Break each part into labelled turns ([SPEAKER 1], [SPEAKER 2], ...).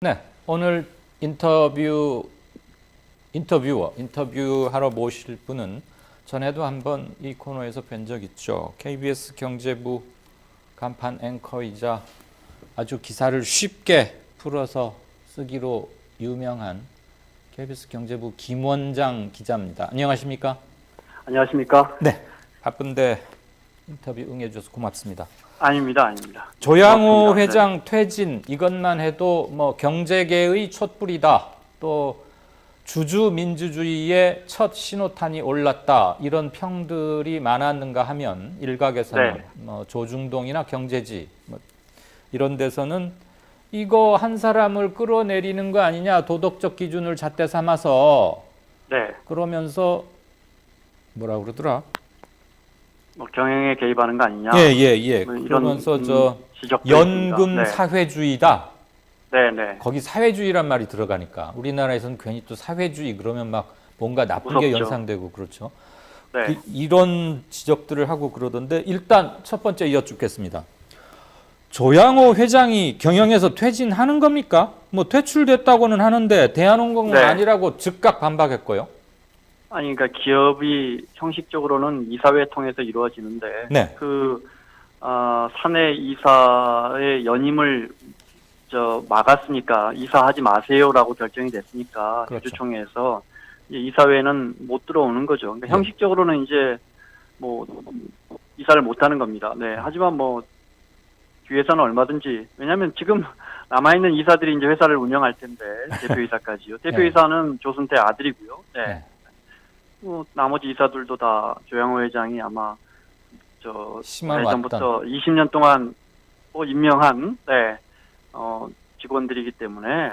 [SPEAKER 1] 네, 오늘 인터뷰하러 모실 분은 전에도 한번 이 코너에서 뵌 적 있죠. KBS 경제부 간판 앵커이자 아주 기사를 쉽게 풀어서 쓰기로 유명한 KBS 경제부 김원장 기자입니다. 안녕하십니까?
[SPEAKER 2] 안녕하십니까?
[SPEAKER 1] 네, 바쁜데 인터뷰 응해주셔서 고맙습니다.
[SPEAKER 2] 아닙니다.
[SPEAKER 1] 조양호
[SPEAKER 2] 고맙습니다.
[SPEAKER 1] 회장 퇴진 이것만 해도 뭐 경제계의 촛불이다. 또 주주 민주주의의 첫 신호탄이 올랐다. 이런 평들이 많았는가 하면 일각에서는
[SPEAKER 2] 네.
[SPEAKER 1] 뭐 조중동이나 경제지 뭐 이런 데서는 이거 한 사람을 끌어내리는 거 아니냐 도덕적 기준을 잣대 삼아서
[SPEAKER 2] 네.
[SPEAKER 1] 그러면서 뭐라 그러더라?
[SPEAKER 2] 뭐 경영에 개입하는 거 아니냐?
[SPEAKER 1] 예.
[SPEAKER 2] 뭐 이런
[SPEAKER 1] 그러면서 저
[SPEAKER 2] 지적도
[SPEAKER 1] 연금
[SPEAKER 2] 있습니다.
[SPEAKER 1] 사회주의다.
[SPEAKER 2] 네.
[SPEAKER 1] 거기 사회주의란 말이 들어가니까 우리나라에서는 괜히 또 사회주의 그러면 막 뭔가 나쁜 게
[SPEAKER 2] 무섭죠.
[SPEAKER 1] 연상되고 그렇죠.
[SPEAKER 2] 네.
[SPEAKER 1] 이런 지적들을 하고 그러던데 일단 첫 번째 여쭙겠습니다. 조양호 회장이 경영에서 퇴진하는 겁니까? 뭐 퇴출됐다고는 하는데 대한항공은
[SPEAKER 2] 네.
[SPEAKER 1] 아니라고 즉각 반박했고요.
[SPEAKER 2] 아니 그러니까 기업이 형식적으로는 이사회 통해서 이루어지는데
[SPEAKER 1] 네.
[SPEAKER 2] 사내 이사의 연임을 막았으니까 이사하지 마세요라고 결정이 됐으니까
[SPEAKER 1] 그렇죠.
[SPEAKER 2] 주주총회에서 이제 이사회는 못 들어오는 거죠. 그러니까
[SPEAKER 1] 네.
[SPEAKER 2] 형식적으로는 이제 뭐 이사를 못 하는 겁니다. 네. 하지만 뭐 뒤에서는 얼마든지 왜냐하면 지금 남아있는 이사들이 이제 회사를 운영할 텐데 대표이사까지요. 대표이사는 조순태 아들이고요. 네. 뭐 나머지 이사들도 다 조양호 회장이 아마 예전부터 20년 동안 임명한 직원들이기 때문에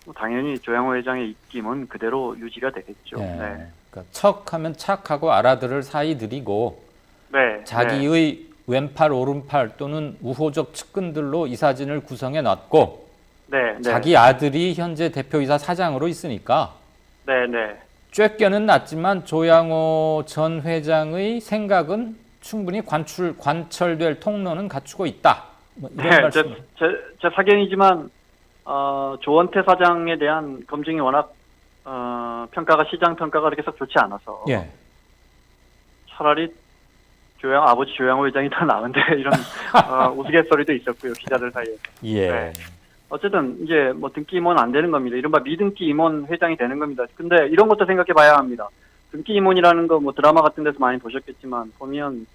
[SPEAKER 2] 뭐 당연히 조양호 회장의 입김은 그대로 유지가 되겠죠.
[SPEAKER 1] 네. 그러니까 척하면 착하고 알아들을 사이들이고 자기의 왼팔 오른팔 또는 우호적 측근들로 이사진을 구성해 놨고 자기 아들이 현재 대표이사 사장으로 있으니까 쬐껴는 났지만 조양호 전 회장의 생각은 충분히 관철될 통로는 갖추고 있다. 뭐 이런 말씀.
[SPEAKER 2] 제 사견이지만 조원태 사장에 대한 검증이 워낙 평가가 시장 평가가 그렇게 썩 좋지 않아서 차라리 아버지 조양호 회장이 더 나은데 이런 우스갯소리도 있었고요 기자들 사이에서.
[SPEAKER 1] 예.
[SPEAKER 2] 어쨌든 이제 뭐 등기 임원 안 되는 겁니다. 이른바 미등기 임원 회장이 되는 겁니다. 근데 이런 것도 생각해봐야 합니다. 등기 임원이라는 거 뭐 드라마 같은 데서 많이 보셨겠지만 보면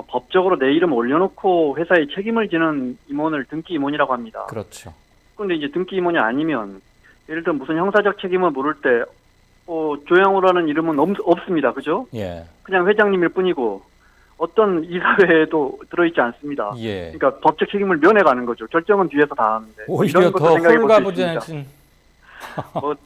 [SPEAKER 2] 법적으로 내 이름 올려놓고 회사에 책임을 지는 임원을 등기 임원이라고 합니다.
[SPEAKER 1] 그렇죠.
[SPEAKER 2] 그런데 이제 등기 임원이 아니면 예를 들어 무슨 형사적 책임을 물을 때 조양호라는 이름은 없습니다. 그죠?
[SPEAKER 1] 예.
[SPEAKER 2] 그냥 회장님일 뿐이고 어떤 이사회에도 들어있지 않습니다.
[SPEAKER 1] 예.
[SPEAKER 2] 그러니까 법적 책임을 면해가는 거죠. 결정은 뒤에서 다 하는데.
[SPEAKER 1] 오히려 더 홀가분해진.
[SPEAKER 2] 뭐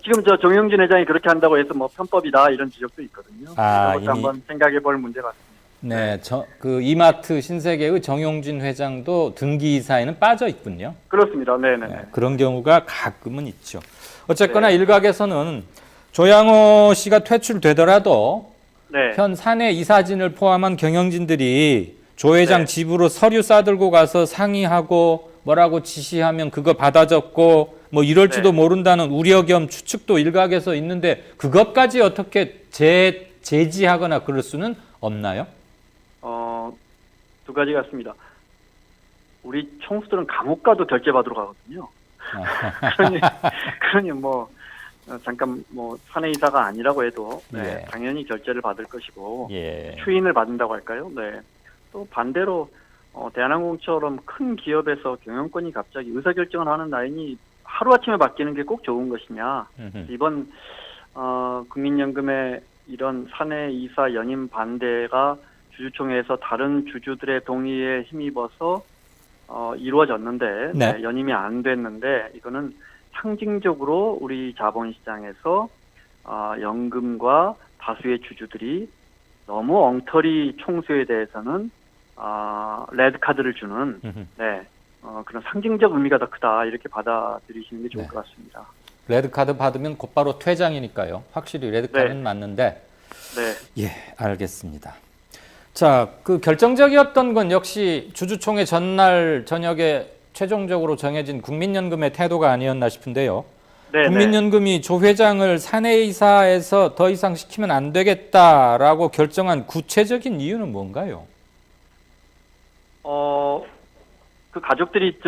[SPEAKER 2] 지금 정영진 회장이 그렇게 한다고 해서 뭐 편법이다 이런 지적도 있거든요. 이것도 한번 생각해볼 문제 같습니다.
[SPEAKER 1] 네, 그 이마트 신세계의 정용진 회장도 등기이사에는 빠져 있군요.
[SPEAKER 2] 그렇습니다. 네.
[SPEAKER 1] 그런 경우가 가끔은 있죠. 어쨌거나 일각에서는 조양호 씨가 퇴출되더라도 현 사내 이사진을 포함한 경영진들이 조 회장 집으로 서류 싸들고 가서 상의하고 뭐라고 지시하면 그거 받아 적고 뭐 이럴지도 모른다는 우려 겸 추측도 일각에서 있는데 그것까지 어떻게 제지하거나 그럴 수는 없나요?
[SPEAKER 2] 두 가지 같습니다. 우리 총수들은 감옥 가도 결제 받으러 가거든요. 그러니 뭐 잠깐 뭐 사내 이사가 아니라고 해도 당연히 결제를 받을 것이고 추인을 받는다고 할까요? 또 반대로 대한항공처럼 큰 기업에서 경영권이 갑자기 의사결정을 하는 라인이 하루아침에 바뀌는 게 꼭 좋은 것이냐. 이번 국민연금의 이런 사내 이사 연임 반대가 주주총회에서 다른 주주들의 동의에 힘입어서 이루어졌는데 연임이 안 됐는데 이거는 상징적으로 우리 자본시장에서 연금과 다수의 주주들이 너무 엉터리 총수에 대해서는 레드카드를 주는 그런 상징적 의미가 더 크다 이렇게 받아들이시는 게 좋을 것 같습니다.
[SPEAKER 1] 레드카드 받으면 곧바로 퇴장이니까요. 확실히 레드카드는 맞는데 예, 알겠습니다. 자, 그 결정적이었던 건 역시 주주총회 전날 저녁에 최종적으로 정해진 국민연금의 태도가 아니었나 싶은데요.
[SPEAKER 2] 네,
[SPEAKER 1] 국민연금이 조 회장을 사내이사에서 더 이상 시키면 안 되겠다라고 결정한 구체적인 이유는 뭔가요?
[SPEAKER 2] 그 가족들이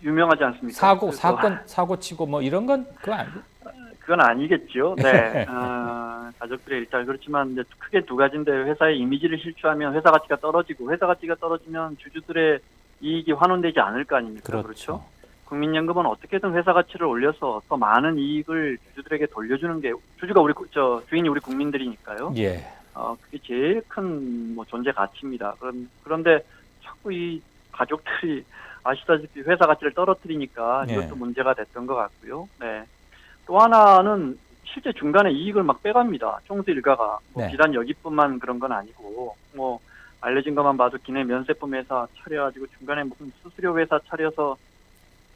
[SPEAKER 2] 유명하지 않습니까?
[SPEAKER 1] 사고 치고 뭐 이런 건 그거 아니고?
[SPEAKER 2] 그건 아니겠죠. 네. 가족들의 일탈 그렇지만 이제 크게 두 가지인데 회사의 이미지를 실추하면 회사 가치가 떨어지고 회사 가치가 떨어지면 주주들의 이익이 환원되지 않을 거 아닙니까? 그렇죠. 국민연금은 어떻게든 회사 가치를 올려서 더 많은 이익을 주주들에게 돌려주는 게 주주가 주인이 우리 국민들이니까요.
[SPEAKER 1] 예.
[SPEAKER 2] 그게 제일 큰 존재 가치입니다. 그런데 자꾸 이 가족들이 아시다시피 회사 가치를 떨어뜨리니까 이것도 문제가 됐던 것 같고요. 네. 또 하나는 실제 중간에 이익을 막 빼갑니다. 총수 일가가 비단 여기뿐만 그런 건 아니고 알려진 것만 봐도 기내 면세품 회사 차려가지고 중간에 무슨 수수료 회사 차려서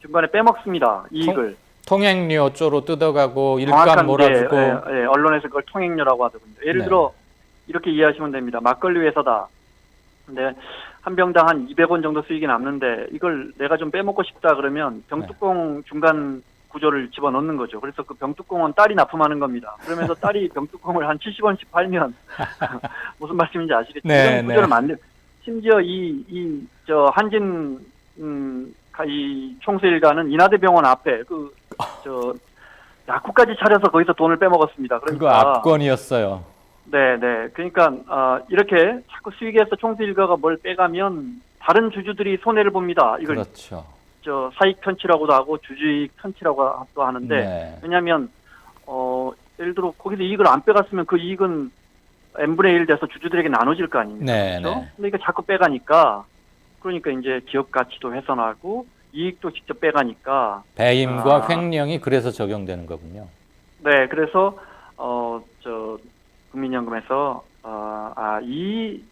[SPEAKER 2] 중간에 빼먹습니다. 이익을.
[SPEAKER 1] 통행료 쪽으로 뜯어가고 일감 몰아주고.
[SPEAKER 2] 언론에서 그걸 통행료라고 하더군요. 예를 들어 이렇게 이해하시면 됩니다. 막걸리 회사다. 근데 한 병당 한 200원 정도 수익이 남는데 이걸 내가 좀 빼먹고 싶다 그러면 병뚜껑 중간 구조를 집어넣는 거죠. 그래서 그 병뚜껑은 딸이 납품하는 겁니다. 그러면서 딸이 병뚜껑을 한 70원씩 팔면 무슨 말씀인지 아시겠죠? 이런 구조를 만들. 심지어 한진 이 총수 일가는 인하대병원 앞에 약국까지 차려서 거기서 돈을 빼먹었습니다. 그러니까
[SPEAKER 1] 그거 압권이었어요.
[SPEAKER 2] 네. 그러니까 이렇게 자꾸 수익에서 총수 일가가 뭘 빼가면 다른 주주들이 손해를 봅니다. 이걸
[SPEAKER 1] 그렇죠.
[SPEAKER 2] 사익 편취라고도 하고 주주이익 편취라고 또 하는데 왜냐하면 예를 들어 거기서 이익을 안 빼갔으면 그 이익은 n분의 1 돼서 주주들에게 나눠질 거 아닙니까? 그렇죠? 근데 이거 자꾸 빼가니까 그러니까 이제 기업 가치도 훼손하고 이익도 직접 빼가니까
[SPEAKER 1] 배임과 횡령이 그래서 적용되는 거군요.
[SPEAKER 2] 네, 그래서 국민연금에서 이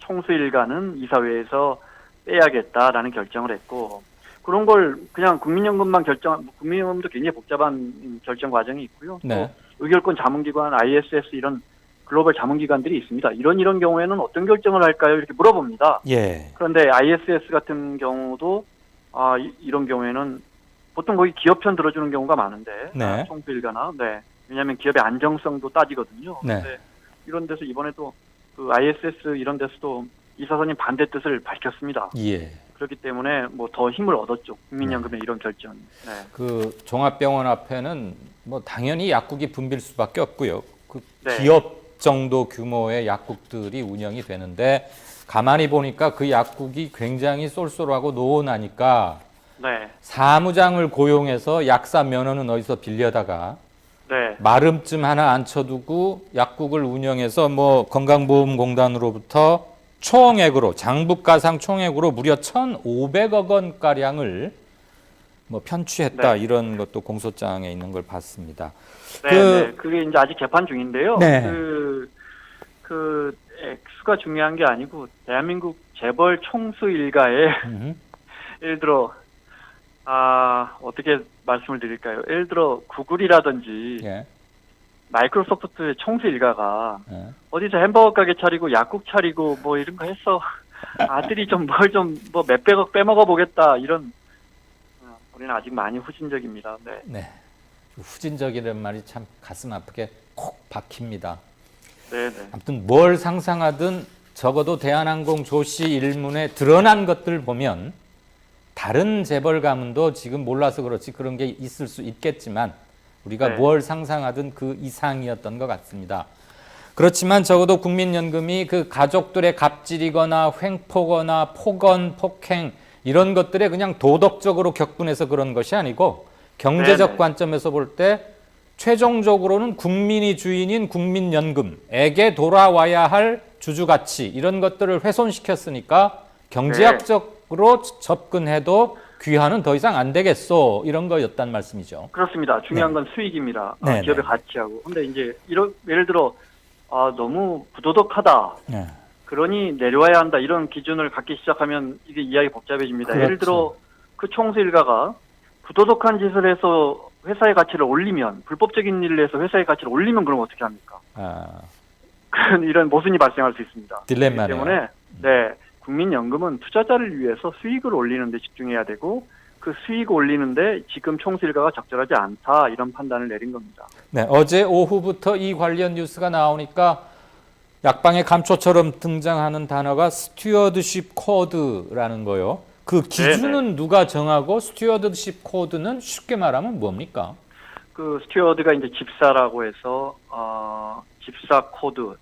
[SPEAKER 2] 총수 일가는 이사회에서 빼야겠다라는 결정을 했고 그런 걸 그냥 국민연금만 국민연금도 굉장히 복잡한 결정 과정이 있고요. 또 의결권 자문기관, ISS 이런 글로벌 자문기관들이 있습니다. 이런 경우에는 어떤 결정을 할까요? 이렇게 물어봅니다. 그런데 ISS 같은 경우도 이런 경우에는 보통 거기 기업 편 들어주는 경우가 많은데 총수 일가나 왜냐하면 기업의 안정성도 따지거든요. 그런데 이런 데서 이번에도 그 ISS 이런 데서도 이사장님 반대 뜻을 밝혔습니다. 그렇기 때문에 더 힘을 얻었죠. 국민연금의 이런 결정.
[SPEAKER 1] 그 종합병원 앞에는 당연히 약국이 붐빌 수밖에 없고요. 그 기업 정도 규모의 약국들이 운영이 되는데 가만히 보니까 그 약국이 굉장히 쏠쏠하고 노원하니까 사무장을 고용해서 약사 면허는 어디서 빌려다가 마름쯤 하나 앉혀두고 약국을 운영해서 건강보험공단으로부터 총액으로 장부가상 총액으로 무려 1,500억 원가량을 편취했다 이런 것도 공소장에 있는 걸 봤습니다.
[SPEAKER 2] 그게 이제 아직 재판 중인데요. 그 액수가 중요한 게 아니고 대한민국 재벌 총수 일가에 예를 들어 어떻게 말씀을 드릴까요? 예를 들어 구글이라든지 마이크로소프트의 총수 일가가 어디서 햄버거 가게 차리고 약국 차리고 이런 거 해서 아들이 몇백억 빼먹어 보겠다 이런 우리는 아직 많이 후진적입니다.
[SPEAKER 1] 후진적이라는 말이 참 가슴 아프게 콕 박힙니다. 아무튼 뭘 상상하든 적어도 대한항공 조씨 일문에 드러난 것들 보면 다른 재벌 가문도 지금 몰라서 그렇지 그런 게 있을 수 있겠지만 우리가 뭘 상상하든 그 이상이었던 것 같습니다. 그렇지만 적어도 국민연금이 그 가족들의 갑질이거나 횡포거나 폭언, 폭행 이런 것들에 그냥 도덕적으로 격분해서 그런 것이 아니고 경제적 관점에서 볼 때 최종적으로는 국민이 주인인 국민연금에게 돌아와야 할 주주가치 이런 것들을 훼손시켰으니까 경제학적으로 접근해도 귀환은 더 이상 안 되겠소 이런 거였단 말씀이죠.
[SPEAKER 2] 그렇습니다. 중요한 건 수익입니다. 기업의 가치하고. 근데 이제 예를 들어 너무 부도덕하다. 그러니 내려와야 한다. 이런 기준을 갖기 시작하면 이게 이야기 복잡해집니다. 예를 들어 그 총수 일가가 부도덕한 짓을 해서 회사의 가치를 올리면 불법적인 일을 해서 회사의 가치를 올리면 그럼 어떻게 합니까? 이런 모순이 발생할 수 있습니다.
[SPEAKER 1] 딜레마네요.
[SPEAKER 2] 그렇기 때문에 국민연금은 투자자를 위해서 수익을 올리는 데 집중해야 되고 그 수익 올리는데 지금 총수일가가 적절하지 않다 이런 판단을 내린 겁니다.
[SPEAKER 1] 네, 어제 오후부터 이 관련 뉴스가 나오니까 약방의 감초처럼 등장하는 단어가 스튜어드십 코드라는 거요. 그 기준은
[SPEAKER 2] 네네.
[SPEAKER 1] 누가 정하고 스튜어드십 코드는 쉽게 말하면 뭡니까?
[SPEAKER 2] 그 스튜어드가 이제 집사라고 해서 집사 코드.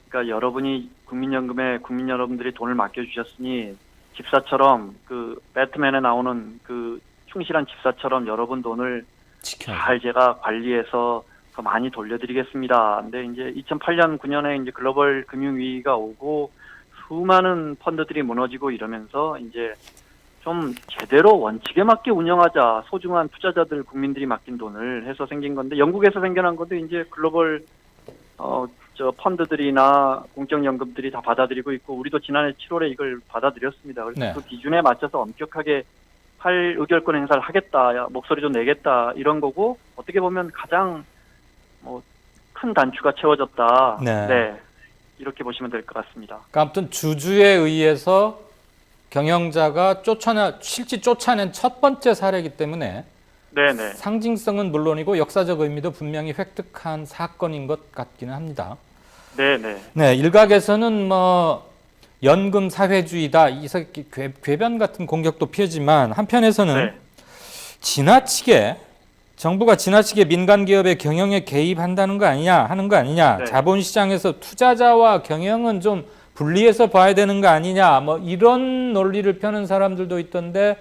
[SPEAKER 2] 그러니까 여러분이 국민연금에 국민 여러분들이 돈을 맡겨주셨으니 집사처럼 그 배트맨에 나오는 그 충실한 집사처럼 여러분 돈을 잘 제가 관리해서 더 많이 돌려드리겠습니다. 근데 이제 2008년 9년에 이제 글로벌 금융 위기가 오고 수많은 펀드들이 무너지고 이러면서 이제 좀 제대로 원칙에 맞게 운영하자. 소중한 투자자들 국민들이 맡긴 돈을 해서 생긴 건데 영국에서 생겨난 것도 이제 글로벌 펀드들이나 공적연금들이 다 받아들이고 있고 우리도 지난해 7월에 이걸 받아들였습니다. 그래서
[SPEAKER 1] 네.
[SPEAKER 2] 그 기준에 맞춰서 엄격하게 할 의결권 행사를 하겠다, 목소리 좀 내겠다 이런 거고 어떻게 보면 가장 큰 단추가 채워졌다.
[SPEAKER 1] 네.
[SPEAKER 2] 이렇게 보시면 될 것 같습니다.
[SPEAKER 1] 그러니까 아무튼 주주에 의해서 경영자가 실제 쫓아낸 첫 번째 사례이기 때문에
[SPEAKER 2] 네네.
[SPEAKER 1] 상징성은 물론이고 역사적 의미도 분명히 획득한 사건인 것 같기는 합니다.
[SPEAKER 2] 네네.
[SPEAKER 1] 네, 일각에서는 연금 사회주의다 이 궤변 같은 공격도 피하지만 한편에서는
[SPEAKER 2] 네.
[SPEAKER 1] 정부가 지나치게 민간 기업의 경영에 개입한다는 거 아니냐 하는 거 아니냐.
[SPEAKER 2] 네.
[SPEAKER 1] 자본시장에서 투자자와 경영은 좀 분리해서 봐야 되는 거 아니냐. 이런 논리를 펴는 사람들도 있던데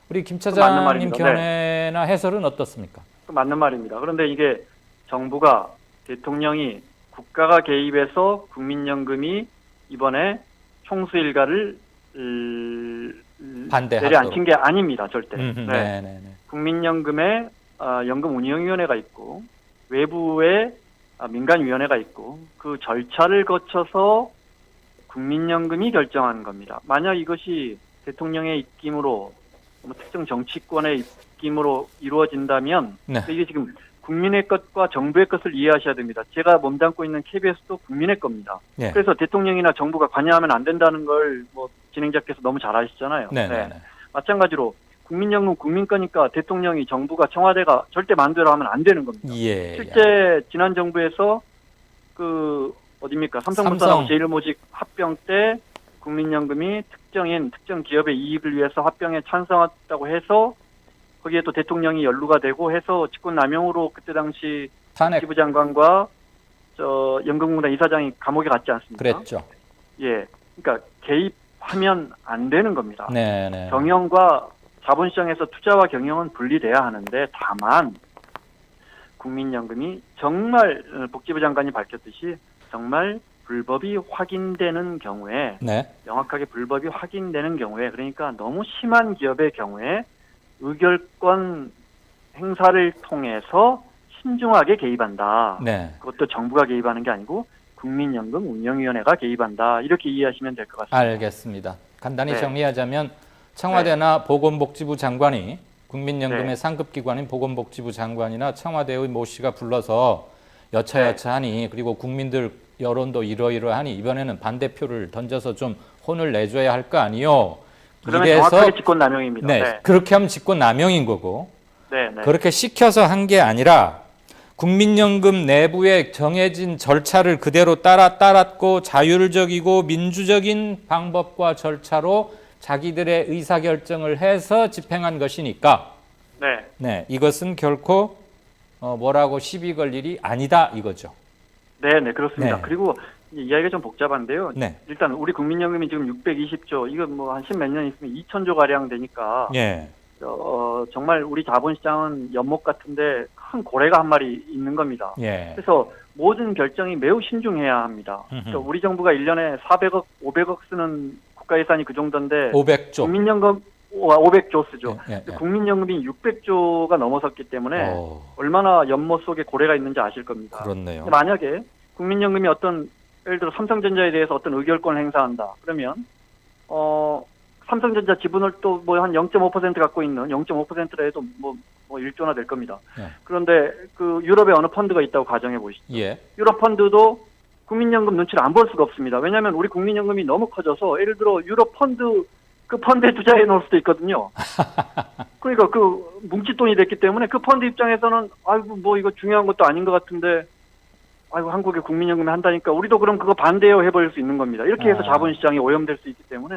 [SPEAKER 1] 우리 김 차장님 견해나 해설은 어떻습니까?
[SPEAKER 2] 맞는 말입니다. 그런데 이게 정부가 대통령이 국가가 개입해서 국민연금이 이번에 총수일가를 내려앉힌 게 아닙니다. 절대.
[SPEAKER 1] 네.
[SPEAKER 2] 국민연금에 연금운영위원회가 있고 외부에 민간위원회가 있고 그 절차를 거쳐서 국민연금이 결정하는 겁니다. 만약 이것이 대통령의 입김으로 특정 정치권의 입김으로 이루어진다면 이게 지금 국민의 것과 정부의 것을 이해하셔야 됩니다. 제가 몸담고 있는 KBS도 국민의 겁니다. 그래서 대통령이나 정부가 관여하면 안 된다는 걸 진행자께서 너무 잘 아시잖아요. 마찬가지로 국민연금 국민 거니까 대통령이 정부가 청와대가 절대 마음대로 하면 안 되는 겁니다. 실제 지난 정부에서 삼성물산하고 제일모직 합병 때 국민연금이 특정 기업의 이익을 위해서 합병에 찬성했다고 해서 거기에 또 대통령이 연루가 되고 해서 직권남용으로 그때 당시 복지부 장관과 연금공단 이사장이 감옥에 갔지 않습니까?
[SPEAKER 1] 그랬죠.
[SPEAKER 2] 그러니까 개입하면 안 되는 겁니다.
[SPEAKER 1] 네.
[SPEAKER 2] 경영과 자본시장에서 투자와 경영은 분리돼야 하는데 다만 국민연금이 정말 복지부 장관이 밝혔듯이 정말 불법이 확인되는 경우에 명확하게 불법이 확인되는 경우에 그러니까 너무 심한 기업의 경우에 의결권 행사를 통해서 신중하게 개입한다. 그것도 정부가 개입하는 게 아니고 국민연금 운영위원회가 개입한다. 이렇게 이해하시면 될 것 같습니다.
[SPEAKER 1] 알겠습니다. 간단히 정리하자면 청와대나 보건복지부 장관이 국민연금의 상급기관인 보건복지부 장관이나 청와대의 모 씨가 불러서 여차여차하니 그리고 국민들 여론도 이러이러하니 이번에는 반대표를 던져서 좀 혼을 내줘야 할 거 아니요.
[SPEAKER 2] 그러면 정확하게 직권남용입니다.
[SPEAKER 1] 그렇게 하면 직권남용인 거고 그렇게 시켜서 한 게 아니라 국민연금 내부에 정해진 절차를 그대로 따랐고 자율적이고 민주적인 방법과 절차로 자기들의 의사결정을 해서 집행한 것이니까 이것은 결코 뭐라고 시비 걸 일이 아니다 이거죠.
[SPEAKER 2] 네, 그렇습니다. 그리고 이야기가 좀 복잡한데요. 일단 우리 국민연금이 지금 620조, 이거 한 10몇 년 있으면 2,000조 가량 되니까 정말 우리 자본시장은 연못 같은데 큰 고래가 한 마리 있는 겁니다. 그래서 모든 결정이 매우 신중해야 합니다. 그러니까 우리 정부가 1년에 400억, 500억 쓰는 국가 예산이 그 정도인데
[SPEAKER 1] 500조.
[SPEAKER 2] 국민연금 500조 쓰죠. 국민연금이 600조가 넘어섰기 때문에 얼마나 연못 속에 고래가 있는지 아실 겁니다.
[SPEAKER 1] 그렇네요.
[SPEAKER 2] 만약에 국민연금이 예를 들어 삼성전자에 대해서 어떤 의결권을 행사한다. 그러면 삼성전자 지분을 또 한 0.5% 갖고 있는 0.5%라 해도 1조나 될 겁니다. 그런데 그 유럽에 어느 펀드가 있다고 가정해 보시죠. 유럽 펀드도 국민연금 눈치를 안 볼 수가 없습니다. 왜냐하면 우리 국민연금이 너무 커져서 예를 들어 유럽 펀드 그 펀드에 투자해 놓을 수도 있거든요. 그러니까 그 뭉칫돈이 됐기 때문에 그 펀드 입장에서는 아이고 뭐 이거 중요한 것도 아닌 것 같은데 아이고 한국의 국민연금이 한다니까 우리도 그럼 그거 반대요 해버릴 수 있는 겁니다. 이렇게 해서 자본시장이 오염될 수 있기 때문에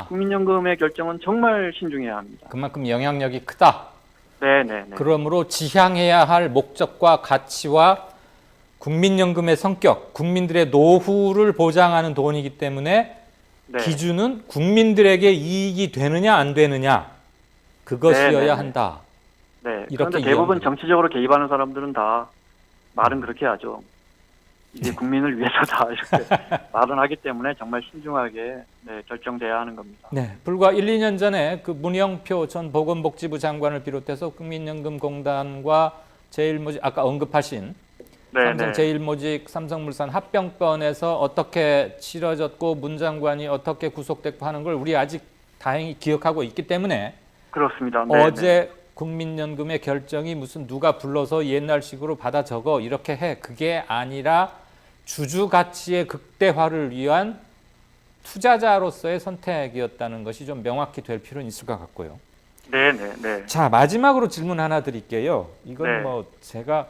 [SPEAKER 2] 국민연금의 결정은 정말 신중해야 합니다.
[SPEAKER 1] 그만큼 영향력이 크다.
[SPEAKER 2] 네네네.
[SPEAKER 1] 그러므로 지향해야 할 목적과 가치와 국민연금의 성격, 국민들의 노후를 보장하는 돈이기 때문에 네. 기준은 국민들에게 이익이 되느냐 안 되느냐 그것이어야
[SPEAKER 2] 네네네.
[SPEAKER 1] 한다.
[SPEAKER 2] 네. 그런데 대부분 정치적으로 개입하는 사람들은 다 말은 그렇게 하죠. 이게 국민을 위해서다 이렇게 말은 하기 때문에 정말 신중하게 결정돼야 하는 겁니다.
[SPEAKER 1] 네, 불과 1, 2년 전에 그 문영표 전 보건복지부 장관을 비롯해서 국민연금공단과 제일모직 아까 언급하신 삼성 제일모직 삼성물산 합병건에서 어떻게 치러졌고 문 장관이 어떻게 구속됐고 하는 걸 우리 아직 다행히 기억하고 있기 때문에
[SPEAKER 2] 그렇습니다.
[SPEAKER 1] 어제 국민연금의 결정이 무슨 누가 불러서 옛날식으로 받아 적어 이렇게 해 그게 아니라 주주 가치의 극대화를 위한 투자자로서의 선택이었다는 것이 좀 명확히 될 필요는 있을 것 같고요.
[SPEAKER 2] 네.
[SPEAKER 1] 자, 마지막으로 질문 하나 드릴게요. 이건 뭐 제가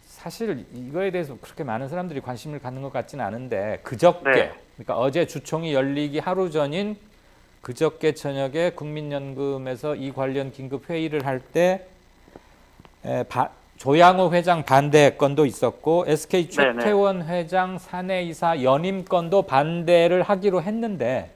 [SPEAKER 1] 사실 이거에 대해서 그렇게 많은 사람들이 관심을 갖는 것 같지는 않은데 그저께 그러니까 어제 주총이 열리기 하루 전인 그저께 저녁에 국민연금에서 이 관련 긴급 회의를 할 때 조양호 회장 반대 건도 있었고 SK 최태원 회장 사내이사 연임 건도 반대를 하기로 했는데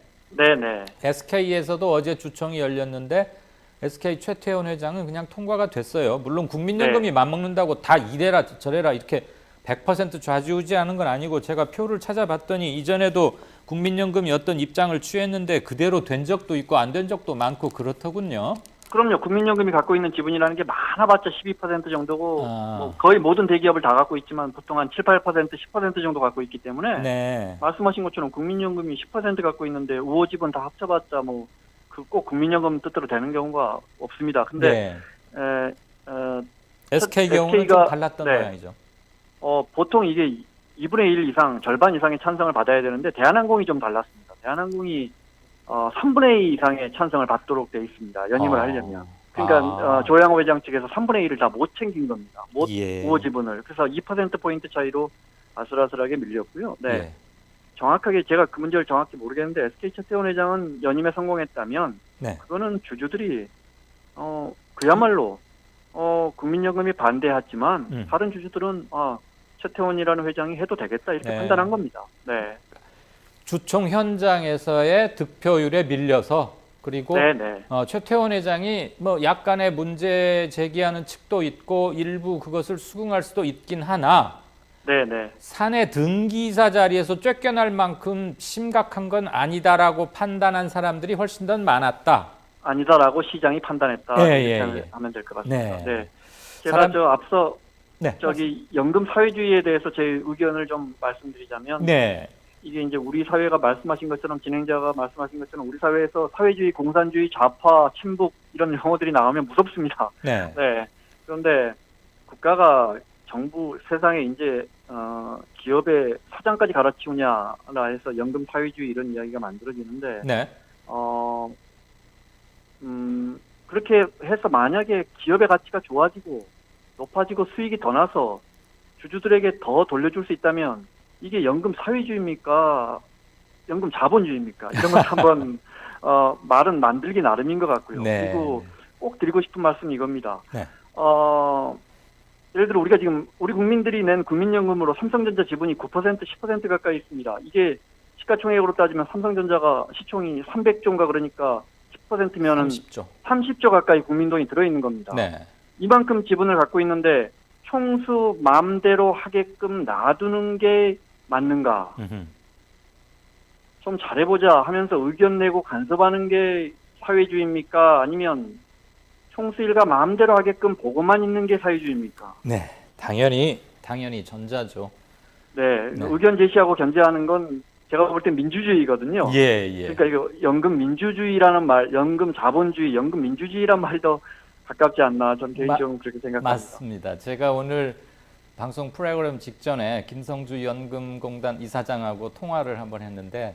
[SPEAKER 1] SK에서도 어제 주총이 열렸는데 SK 최태원 회장은 그냥 통과가 됐어요. 물론 국민연금이 맞먹는다고 다 이래라 저래라 이렇게 100% 좌지우지하는 건 아니고 제가 표를 찾아봤더니 이전에도 국민연금이 어떤 입장을 취했는데 그대로 된 적도 있고 안 된 적도 많고 그렇더군요.
[SPEAKER 2] 그럼요. 국민연금이 갖고 있는 지분이라는 게 많아봤자 12% 정도고 뭐 거의 모든 대기업을 다 갖고 있지만 보통 한 7, 8%, 10% 정도 갖고 있기 때문에 말씀하신 것처럼 국민연금이 10% 갖고 있는데 우호 지분 다 합쳐봤자 뭐 그 꼭 국민연금 뜻대로 되는 경우가 없습니다. 근데
[SPEAKER 1] SK 경우는 좀 달랐던 모양이죠.
[SPEAKER 2] 보통 이게 2분의 1 이상, 절반 이상의 찬성을 받아야 되는데 대한항공이 좀 달랐습니다. 대한항공이 3분의 2 이상의 찬성을 받도록 돼 있습니다. 연임을 하려면. 그러니까 조양호 회장 측에서 3분의 1을 다 못 챙긴 겁니다. 우호 지분을. 그래서 2%포인트 차이로 아슬아슬하게 밀렸고요. 정확하게 제가 그 문제를 정확히 모르겠는데 SK 최태원 회장은 연임에 성공했다면 그거는 주주들이 그야말로 국민연금이 반대했지만 다른 주주들은 최태원이라는 회장이 해도 되겠다 이렇게 판단한 겁니다.
[SPEAKER 1] 주총 현장에서의 득표율에 밀려서 그리고 최태원 회장이 뭐 약간의 문제 제기하는 측도 있고 일부 그것을 수긍할 수도 있긴 하나 사내 등기이사 자리에서 쫓겨날 만큼 심각한 건 아니다라고 판단한 사람들이 훨씬 더 많았다.
[SPEAKER 2] 아니다라고 시장이 판단했다. 이렇게 하면 될 것 같습니다. 제가 앞서 저기 연금 사회주의에 대해서 제 의견을 좀 말씀드리자면 이게 이제 우리 사회가 말씀하신 것처럼 진행자가 말씀하신 것처럼 우리 사회에서 사회주의, 공산주의, 좌파, 친북 이런 용어들이 나오면 무섭습니다. 그런데 국가가 정부 세상에 이제 기업의 사장까지 갈아치우냐라 해서 연금 사회주의 이런 이야기가 만들어지는데 그렇게 해서 만약에 기업의 가치가 좋아지고 높아지고 수익이 더 나서 주주들에게 더 돌려줄 수 있다면 이게 연금 사회주의입니까? 연금 자본주의입니까? 이런 걸 한번 말은 만들기 나름인 것 같고요. 그리고 꼭 드리고 싶은 말씀이 이겁니다. 예를 들어 우리가 지금 우리 국민들이 낸 국민연금으로 삼성전자 지분이 9%, 10% 가까이 있습니다. 이게 시가총액으로 따지면 삼성전자가 시총이 300조인가 그러니까 10%면은 30조 가까이 국민돈이 들어있는 겁니다. 이만큼 지분을 갖고 있는데 총수 마음대로 하게끔 놔두는 게 맞는가? 좀 잘해보자 하면서 의견 내고 간섭하는 게 사회주의입니까? 아니면 총수 일가 마음대로 하게끔 보고만 있는 게 사회주의입니까?
[SPEAKER 1] 당연히 전자죠.
[SPEAKER 2] 의견 제시하고 견제하는 건 제가 볼 때 민주주의거든요. 그러니까 이거 연금 민주주의라는 말, 연금 자본주의, 연금 민주주의란 말이 더 가깝지 않나 저는 개인적으로 그렇게 생각합니다.
[SPEAKER 1] 맞습니다. 제가 오늘 방송 프로그램 직전에 김성주 연금공단 이사장하고 통화를 한번 했는데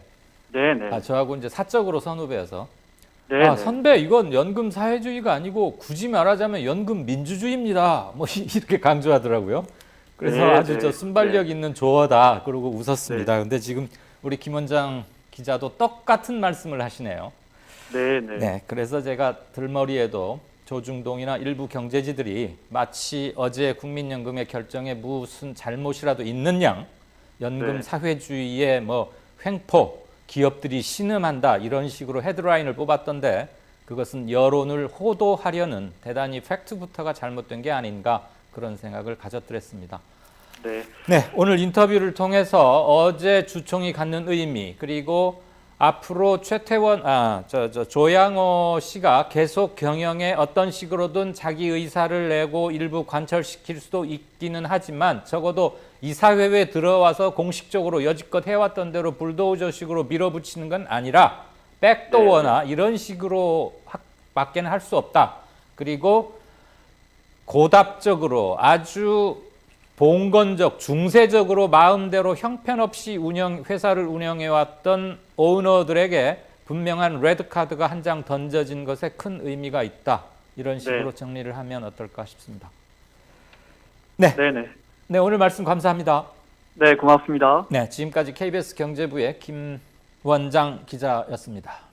[SPEAKER 2] 네네.
[SPEAKER 1] 저하고 이제 사적으로 선후배여서
[SPEAKER 2] 네네.
[SPEAKER 1] 선배 이건 연금 사회주의가 아니고 굳이 말하자면 연금 민주주의입니다. 뭐 이렇게 강조하더라고요. 그래서
[SPEAKER 2] 네네.
[SPEAKER 1] 아주 저 순발력 있는 조어다 그러고 웃었습니다. 근데 지금 우리 김 원장 기자도 똑같은 말씀을 하시네요.
[SPEAKER 2] 네네.
[SPEAKER 1] 네, 그래서 제가 들머리에도 조중동이나 일부 경제지들이 마치 어제 국민연금의 결정에 무슨 잘못이라도 있는 양 연금
[SPEAKER 2] 네.
[SPEAKER 1] 사회주의의 뭐 횡포 기업들이 신음한다 이런 식으로 헤드라인을 뽑았던데 그것은 여론을 호도하려는 대단히 팩트부터가 잘못된 게 아닌가 그런 생각을 가졌더랬습니다.
[SPEAKER 2] 네.
[SPEAKER 1] 네, 오늘 인터뷰를 통해서 어제 주총이 갖는 의미 그리고 앞으로 최태원, 조양호 씨가 계속 경영에 어떤 식으로든 자기 의사를 내고 일부 관철시킬 수도 있기는 하지만 적어도 이사회에 들어와서 공식적으로 여지껏 해왔던 대로 불도저식으로 밀어붙이는 건 아니라 백도어나 이런 식으로 밖에는 할 수 없다. 그리고 고답적으로 아주 봉건적, 중세적으로 마음대로 형편없이 회사를 운영해왔던 오너들에게 분명한 레드카드가 한 장 던져진 것에 큰 의미가 있다. 이런 식으로 정리를 하면 어떨까 싶습니다. 네.
[SPEAKER 2] 네네.
[SPEAKER 1] 네, 오늘 말씀 감사합니다.
[SPEAKER 2] 네, 고맙습니다.
[SPEAKER 1] 네, 지금까지 KBS 경제부의 김 원장 기자였습니다.